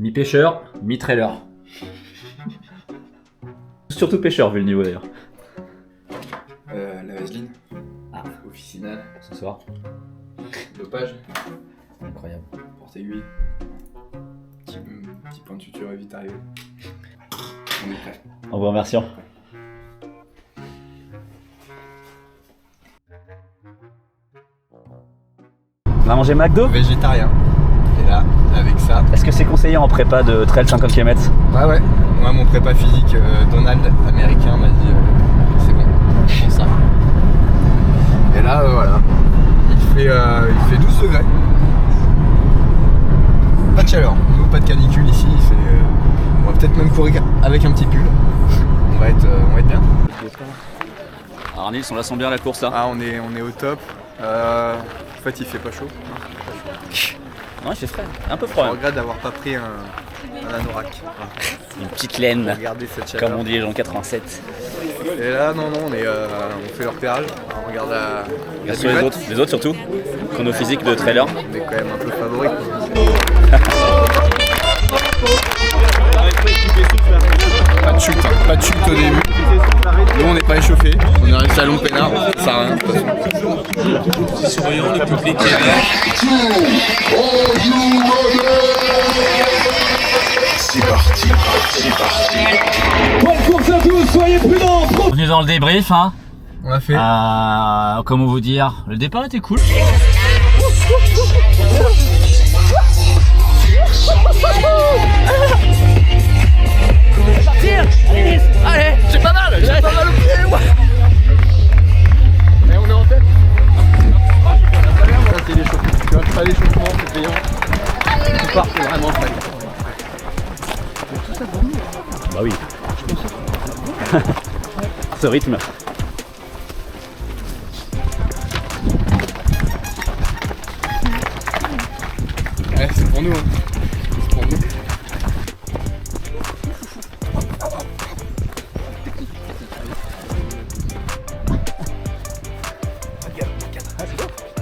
Mi-pêcheur, mi-trailer. Surtout pêcheur vu le niveau d'ailleurs. La vaseline. Ah. Officinale. Ce soir. Dopage. Incroyable. Porte-aiguille. Petit point de suture et vite arrivé. On est prêt. En vous remerciant. On a mangé McDo. Végétarien. Et là, avec ça. Est-ce que c'est conseillé en prépa de trail 50 km? Ouais. Moi, mon prépa physique, Donald, américain, m'a dit c'est bon, prends ça. Et là, voilà. Il fait 12 degrés. Pas de chaleur. Nous, pas de canicule ici. On va peut-être même courir avec un petit pull. On va être bien. Alors Nils, on la sent bien la course là. Ah, on est au top. En fait, il fait pas chaud. Non, il fait frais. Un peu froid. Je Même. regrette d'avoir pas pris un anorak. Une petite laine, Regardez cette chaleur. comme on dit les gens 87. Et là, non, on fait le repérage. On regarde la Sur les autres surtout. Chrono physique de trailer. On est quand même un peu favori. Pas de chute au début. Nous on n'est pas échauffé, on est dans le salon peinard, ça sert à rien. C'est souriant, le public est là. C'est parti. Bonne course à tous, soyez prudents. Bienvenue dans le débrief. Hein. On l'a fait. Comment vous dire, le départ était cool. Allez, j'ai pas mal au pied, ouais. Et on est en tête. Ça c'est l'échauffement, tu vois, pas l'échauffement, c'est payant. Tu pars, c'est vraiment frais. Tout ça pour nous. Bah oui. Ce rythme. Ouais, c'est pour nous. Hein. C'est pour nous.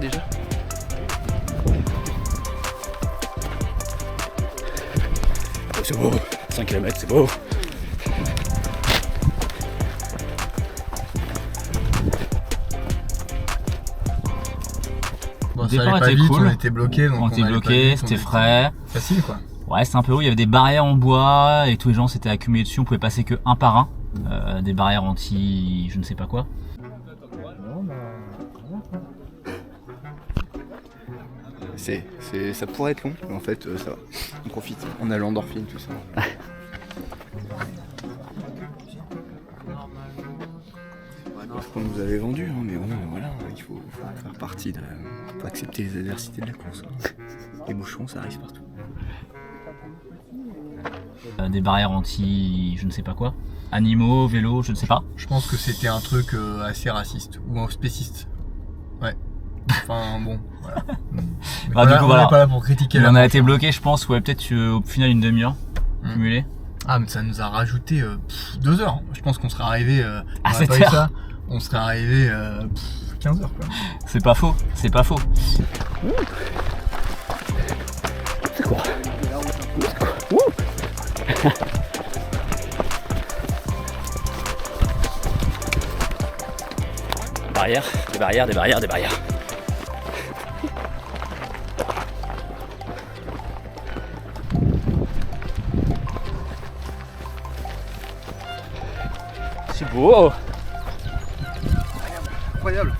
Déjà. Oh, c'est beau. 5 km, c'est beau. Bon, Le ça départ allait pas était vite, cool. on était bloqués. On était bloqué, c'était frais. Facile quoi. Ouais, c'est un peu haut, il y avait des barrières en bois et tous les gens s'étaient accumulés dessus, on pouvait passer que un par un. Des barrières anti je ne sais pas quoi. Ça pourrait être long, mais en fait ça va. On profite, on a l'endorphine, tout ça. Ce qu'on nous avait vendu, hein, mais bon, voilà, il faut faire partie de. Faut accepter les adversités de la course. Les bouchons, ça arrive partout. Des barrières anti je ne sais pas quoi. Animaux, vélos, je ne sais pas. Je pense que c'était un truc assez raciste ou spéciste. Ouais. Enfin bon, voilà. Bah, du coup, on voilà. n'est pas là pour critiquer On a marche, été hein. bloqué, je pense, ouais, peut-être au final une demi-heure cumulée. Ah, mais ça nous a rajouté 2 heures. Je pense qu'on serait arrivé. À on aurait 7 pas eu heures. ça, on serait arrivé 15 heures quoi. C'est pas faux, c'est pas faux. C'est quoi? Barrières, des barrières, des barrières, des barrières. C'est beau. Incroyable.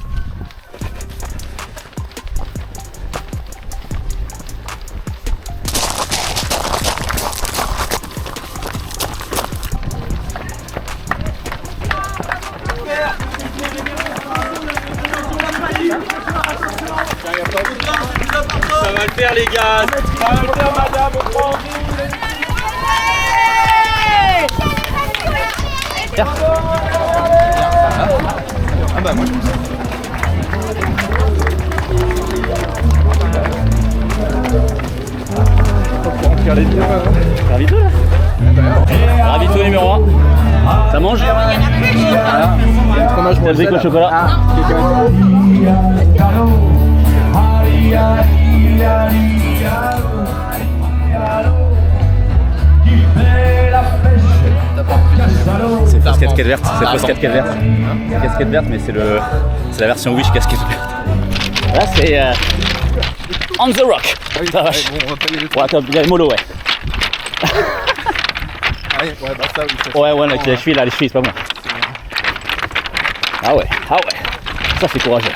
Ça va le faire les gars. Ça va le faire madame, on prend en Ah bah moi je pense. Ravito là. Ravito numéro 1. Ça mange? Fromage T'as pris quoi, chocolat? casquette verte, c'est la fausse casquette verte. La casquette verte, mais c'est la version Wish casquette verte. Là c'est On the Rock. Ah oui, Ça vache. bon, on va pas y aller. Ouais, attends, il y a les mollo, ouais. Ah oui, ouais, bah ça, oui. Ça, Ouais, avec les chevilles, là, les chevilles, c'est pas bon. Ah ouais, ça c'est courageux.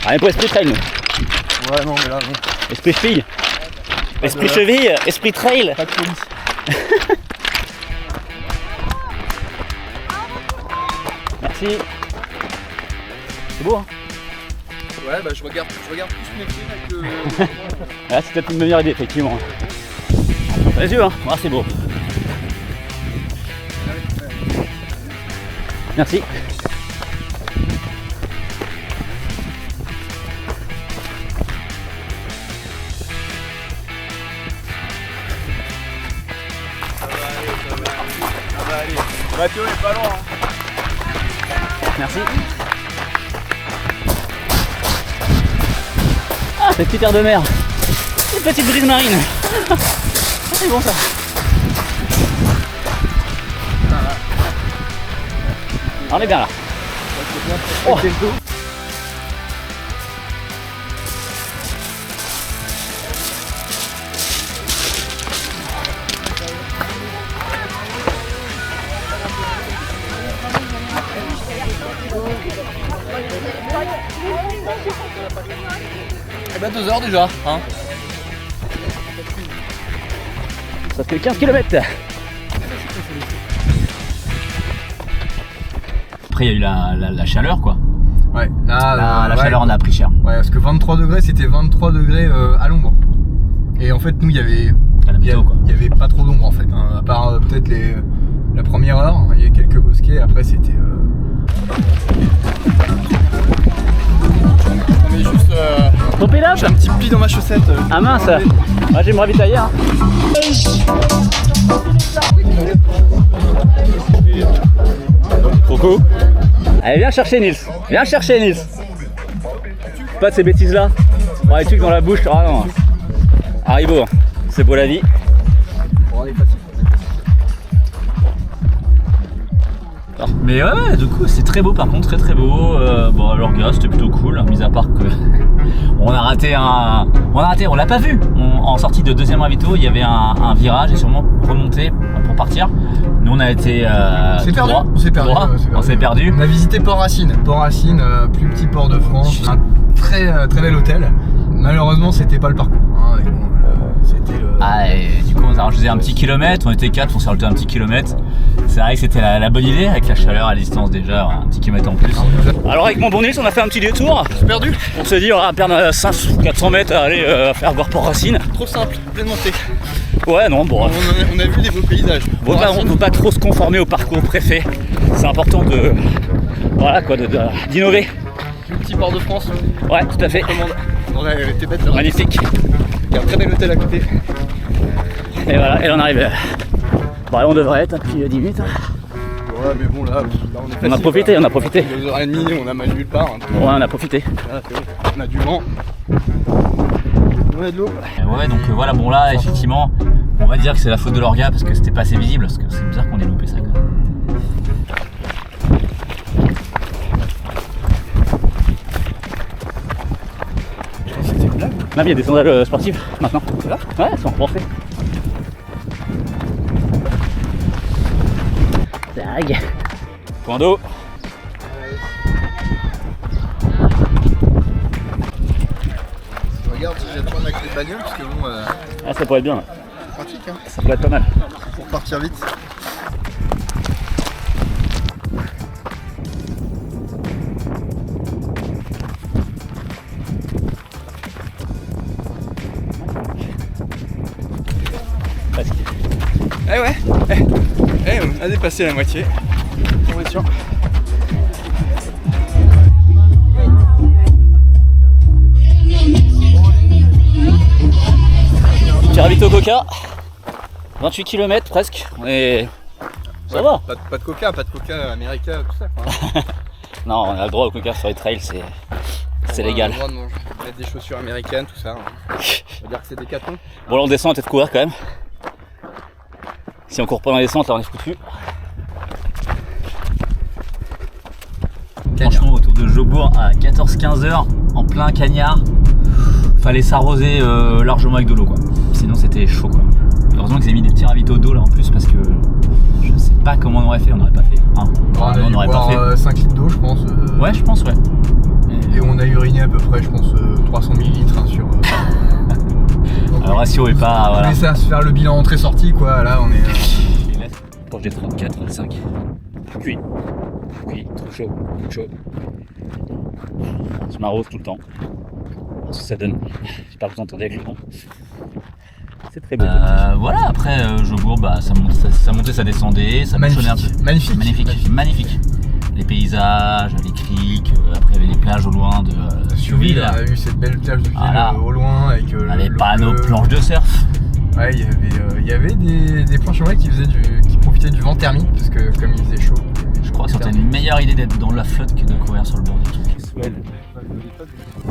Ah, mais pour esprit trail, nous. Ouais, non, mais là, non. Esprit cheville. Esprit cheville, esprit trail. Pas de police. Merci. C'est beau, hein? Ouais, bah je regarde plus mes films avec le. Ah, c'est peut-être une meilleure idée, effectivement. Les yeux, hein? Ah, c'est beau. Merci. Mathieu est pas loin. Merci. Ah, cette petite air de mer. Une petite brise marine. C'est bon ça. On est bien là. Oh. Eh ben 2 heures déjà, hein. Ça fait 15 km. Après il y a eu la chaleur quoi. Ouais, là, La ouais. chaleur on a pris cher. Ouais, parce que 23 degrés, c'était 23 degrés à l'ombre. Et en fait, nous, il y avait. À la météo quoi. Il y avait pas trop d'ombre en fait, hein. À part peut-être la première heure, il y avait quelques bosquets, après c'était. On est juste. Topé là. J'ai un petit pli dans ma chaussette. Ah mince. Moi j'ai me ravitailler. Hein. Coucou. Allez viens chercher Nils. Viens chercher Nils. Pas de ces bêtises là. Ouais, les trucs dans la bouche. Ah non. Haribo. C'est beau la vie. Bon, allez, facile. Mais ouais, du coup c'est très beau par contre, très beau. Bon alors gars c'était plutôt cool, mis à part que on l'a pas vu. En sortie de deuxième ravito, il y avait un virage et sûrement remonté pour partir. Nous on a été on s'est perdu. On a visité Port-Racine. Port-Racine, plus petit port de France, un très bel hôtel. Malheureusement c'était pas le parcours. Hein, et bon, c'était. Ah et du coup on a rajouté un petit kilomètre, on était 4, on s'est rajouté un petit kilomètre. C'est vrai que c'était la bonne idée avec la chaleur à la distance déjà, un petit kilomètre en plus. Alors avec mon bon Nils on a fait un petit détour. Perdu. On s'est dit on va perdre 500 ou 400 mètres à aller faire voir Port-Racine. Trop simple, plein de montée. Ouais non bon. On a vu des beaux paysages. On ne peut pas trop se conformer au parcours préfet. C'est important de. Voilà quoi, d'innover. Plus petit port de France. Ouais, tout à fait. On aurait été bête de Magnifique. Il y a un très bel hôtel à côté. Et voilà, et on arrive. Bon, on devrait être depuis 10 minutes. Ouais, mais bon, là on est facile, On a profité, quoi. on a profité. 2h30, on a mal nulle part. Hein. Ouais, on a profité. Là, c'est bon. On a du vent. On a de l'eau. Ouais, donc voilà, bon là, effectivement, on va dire que c'est la faute de l'orga parce que c'était pas assez visible, parce que c'est bizarre qu'on ait loupé ça quand même. Là, il y a des sandales sportives maintenant. C'est là ? Ouais, elles sont repensées. Tag. Point d'eau. Regarde si j'ai de prendre la clé de bagnole parce que bon, Ah, ça pourrait être bien. Là. c'est pratique hein, Ça pourrait être pas mal. pour partir vite. Presque. Eh ouais, on a dépassé la moitié. On est sûr. Petit ravito coca. 28 km presque. Et ça va. Pas de coca américain, tout ça quoi. Non, on a le droit au coca sur les trails, c'est légal. On a le droit de mettre des chaussures américaines, tout ça. On va dire que c'est des catons. Bon là on descend à tête couverte quand même. Si on court pas dans les descentes, là on est foutu. Franchement, autour de Jobourg à 14-15 heures, en plein cagnard, fallait s'arroser largement avec de l'eau quoi. Sinon c'était chaud quoi. Heureusement qu'ils aient mis des petits ravitaux d'eau là en plus parce que je sais pas comment on aurait fait, on n'aurait pas fait. Hein. On aurait pas fait 5 litres d'eau je pense. Ouais je pense ouais. Et on a uriné à peu près je pense 300 millilitres hein, sur... Le ratio est pas... On essaie à se faire le bilan entrée-sortie quoi, là on est... Proche des 34, 35. Cuit. Cuit, trop chaud, trop chaud. Je m'arrose tout le temps. Ce que ça donne. J'espère que vous entendez avec le vent. C'est très beau. Voilà, après Jobourg, bah, ça montait, ça descendait, ça bouchonnait un peu. Magnifique. Les paysages, les criques, après il y avait les plages au loin de Souville. On a eu cette belle plage de ville au loin avec les panneaux planches de surf. Ouais, il y avait des planches qui profitaient du vent thermique parce que comme il faisait chaud. Je crois que c'était une meilleure idée d'être dans la flotte que de courir sur le bord du truc.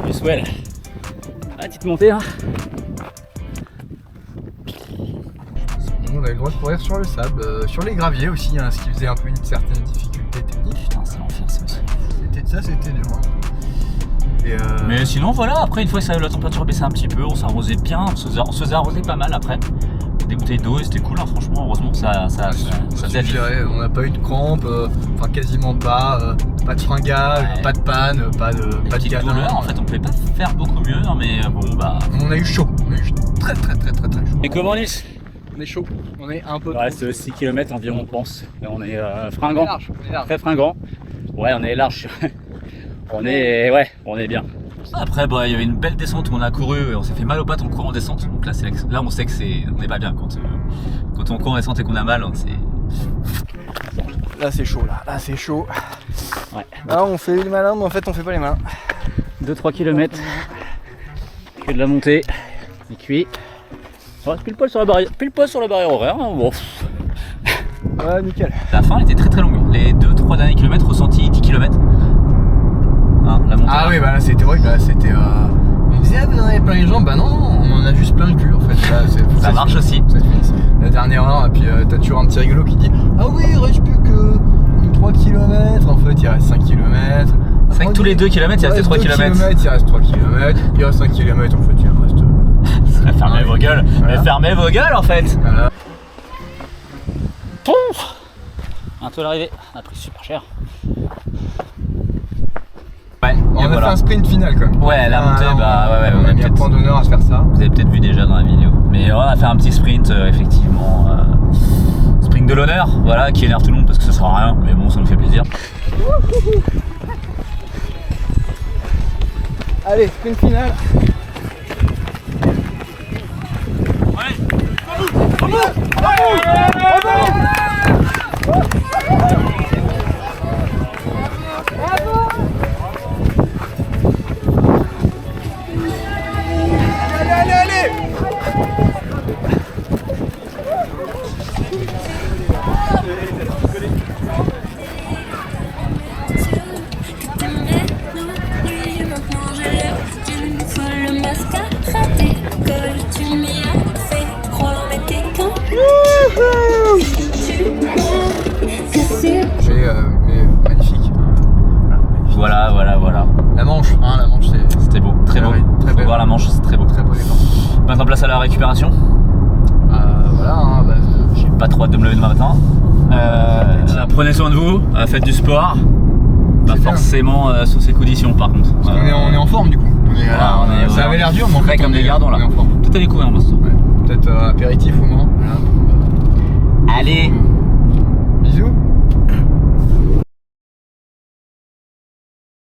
Le swell. Ah, petite montée hein. On avait le droit de courir sur le sable, sur les graviers aussi, hein, ce qui faisait un peu une certaine difficulté technique. Putain, c'est l'enfer ça aussi. C'était dur. Hein. Mais sinon voilà, après une fois que la température baissait un petit peu, on s'arrosait bien, on se faisait arroser pas mal après. Des bouteilles d'eau et c'était cool hein, franchement, heureusement que ça faisait vivre. On n'a pas eu de crampes, enfin quasiment pas de fringales, pas de panne, pas de douleur. En fait on pouvait pas faire beaucoup mieux, hein, mais bon bah... On a eu chaud, très chaud. Et comment Nice? On est chaud, on est un peu... Il reste 6 km environ on pense, et on est fringant, on est large. Très fringant. Ouais on est large, on est bien. Après bah, il y avait une belle descente où on a couru et on s'est fait mal aux pattes en courant en descente. Donc là on sait que on n'est pas bien quand on court en descente et qu'on a mal. Là c'est chaud là c'est chaud. Ouais. Là on fait les malins mais en fait on fait pas les malins. 2-3 km que de la montée, et cuit. On reste pile poil sur la barrière horaire. Hein. Bon. Ouais nickel. La fin était très longue. Les 2-3 derniers kilomètres ressentis 10 km. Hein, la montée, oui bah là c'était vrai que là c'était... On disait vous en avez plein les jambes, bah non on en a juste plein le cul en fait. Là, ça marche aussi. La dernière heure et puis t'as toujours un petit rigolo qui dit ah oui il reste plus que 3 km, en fait il reste 5 km. C'est vrai que tous les 2 km il reste 3 km. Il reste 3 km, il reste 5 km en fait il reste... Fermez vos gueules, voilà. Fermez vos gueules en fait. Voilà. Pouf, un peu l'arrivée, on a pris super cher. Ouais, on a fait un sprint final quand même. Ouais, la montée, on a mis un point d'honneur à se faire ça. Vous avez peut-être vu déjà dans la vidéo. Mais on a fait un petit sprint, effectivement. Sprint de l'honneur, voilà, qui énerve tout le monde parce que ça sert à rien. Mais bon, ça nous fait plaisir. Allez, sprint final. Magnifique. Voilà. La Manche, c'était beau, très beau. Très Faut voir la Manche, c'est très beau. Très beau les Manches. Maintenant place à la récupération. Voilà, j'ai pas trop hâte de me lever demain matin. Prenez soin de vous, faites du sport. Pas forcément sous ces conditions par contre. On est en forme du coup. Ça avait l'air dur, mais on fait comme des gardons là. On est en forme. Tout à découvrir, moi. Peut-être apéritif au moins. Voilà.